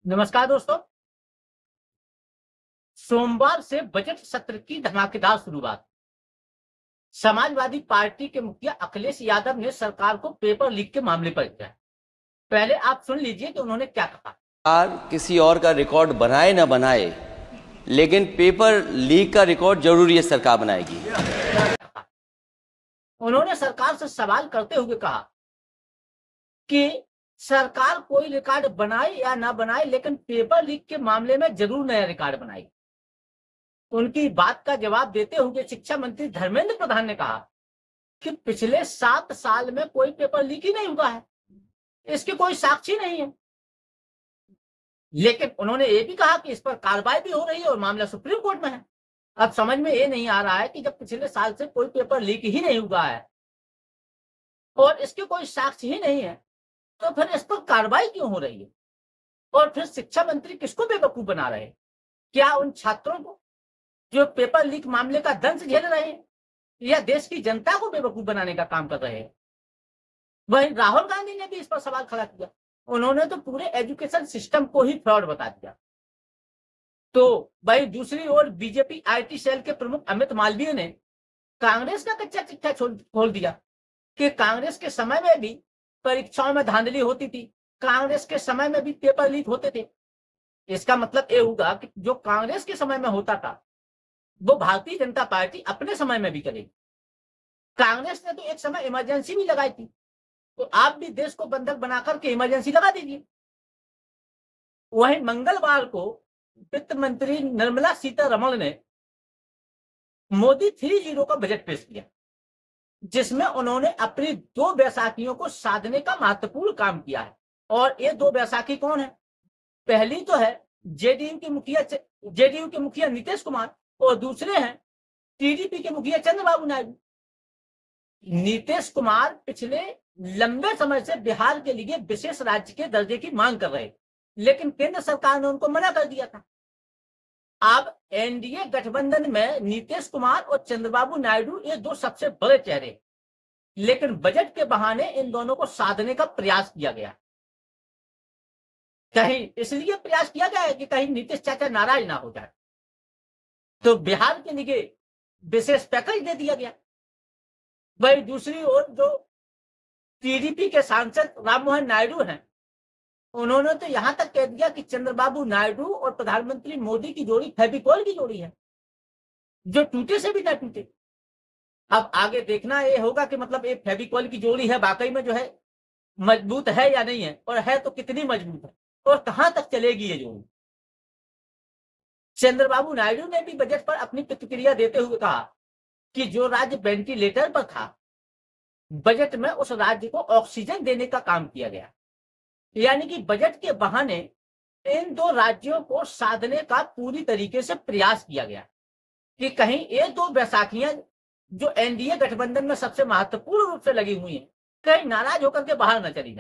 नमस्कार दोस्तों। सोमवार से बजट सत्र की धमाकेदार शुरुआत। समाजवादी पार्टी के मुखिया अखिलेश यादव ने सरकार को पेपर लीक के मामले पर किया। पहले आप सुन लीजिए कि उन्होंने क्या कहा। सरकार किसी और का रिकॉर्ड बनाए ना बनाए, लेकिन पेपर लीक का रिकॉर्ड जरूरी है सरकार बनाएगी। उन्होंने सरकार से सवाल करते हुए कहा कि सरकार कोई रिकॉर्ड बनाए या ना बनाए, लेकिन पेपर लीक के मामले में जरूर नया रिकॉर्ड बनाएगी। उनकी बात का जवाब देते हुए शिक्षा मंत्री धर्मेंद्र प्रधान ने कहा कि पिछले 7 साल में कोई पेपर लीक ही नहीं हुआ है, इसके कोई साक्षी नहीं है। लेकिन उन्होंने ये भी कहा कि इस पर कार्रवाई भी हो रही है और मामला सुप्रीम कोर्ट में है। अब समझ में ये नहीं आ रहा है कि जब पिछले साल से कोई पेपर लीक ही नहीं हुआ है और इसके कोई साक्ष्य ही नहीं है, तो फिर इस पर कार्रवाई क्यों हो रही है? और फिर शिक्षा मंत्री किसको बेवकूफ बना रहे हैं? क्या उन छात्रों को जो पेपर लीक मामले का दंश झेल रहे हैं, या देश की जनता को बेवकूफ बनाने का काम कर रहे हैं? वहीं राहुल गांधी ने भी इस पर सवाल खड़ा किया। उन्होंने तो पूरे एजुकेशन सिस्टम को ही फ्रॉड बता दिया। तो भाई दूसरी ओर बीजेपी आईटी सेल के प्रमुख अमित मालवीय ने कांग्रेस का कच्चा चिट्ठा खोल दिया कि कांग्रेस के समय में भी परीक्षाओं में धांधली होती थी, कांग्रेस के समय में भी पेपर लीक होते थे। इसका मतलब ये होगा कि जो कांग्रेस के समय में होता था वो भारतीय जनता पार्टी अपने समय में भी करेगी। कांग्रेस ने तो एक समय इमरजेंसी भी लगाई थी, तो आप भी देश को बंधक बनाकर के इमरजेंसी लगा दीजिए। वहीं मंगलवार को वित्त मंत्री निर्मला सीतारमण ने मोदी 3.0 का बजट पेश किया, जिसमें उन्होंने अपनी 2 बैसाखियों को साधने का महत्वपूर्ण काम किया है। और ये 2 बैसाखी कौन है? पहली तो है जेडीयू के मुखिया नीतीश कुमार और दूसरे हैं टीडीपी के मुखिया चंद्रबाबू नायडू। नीतीश कुमार पिछले लंबे समय से बिहार के लिए विशेष राज्य के दर्जे की मांग कर रहे, लेकिन केंद्र सरकार ने उनको मना कर दिया था। अब एनडीए गठबंधन में नीतीश कुमार और चंद्रबाबू नायडू ये 2 सबसे बड़े चेहरे, लेकिन बजट के बहाने इन दोनों को साधने का प्रयास किया गया। कहीं इसलिए प्रयास किया गया है कि कहीं नीतीश चाचा नाराज ना हो जाए, तो बिहार के लिए विशेष पैकेज दे दिया गया। वही दूसरी ओर जो टीडीपी के सांसद राममोहन नायडू हैं, उन्होंने तो यहां तक कह दिया कि चंद्रबाबू नायडू और प्रधानमंत्री मोदी की जोड़ी फेविकोल की जोड़ी है, जो टूटे से भी ना टूटे। अब आगे देखना ये होगा कि मतलब ये फेविकोल की जोड़ी है वाकई में जो है मजबूत है या नहीं है, और है तो कितनी मजबूत है और कहां तक चलेगी ये जोड़ी। चंद्रबाबू नायडू ने भी बजट पर अपनी प्रतिक्रिया देते हुए कहा कि जो राज्य वेंटिलेटर पर था, बजट में उस राज्य को ऑक्सीजन देने का काम किया गया। यानी कि बजट के बहाने इन 2 राज्यों को साधने का पूरी तरीके से प्रयास किया गया कि कहीं ये 2 बैसाखियां जो एनडीए गठबंधन में सबसे महत्वपूर्ण रूप से लगी हुई हैं, कहीं नाराज होकर के बाहर न चली जाए।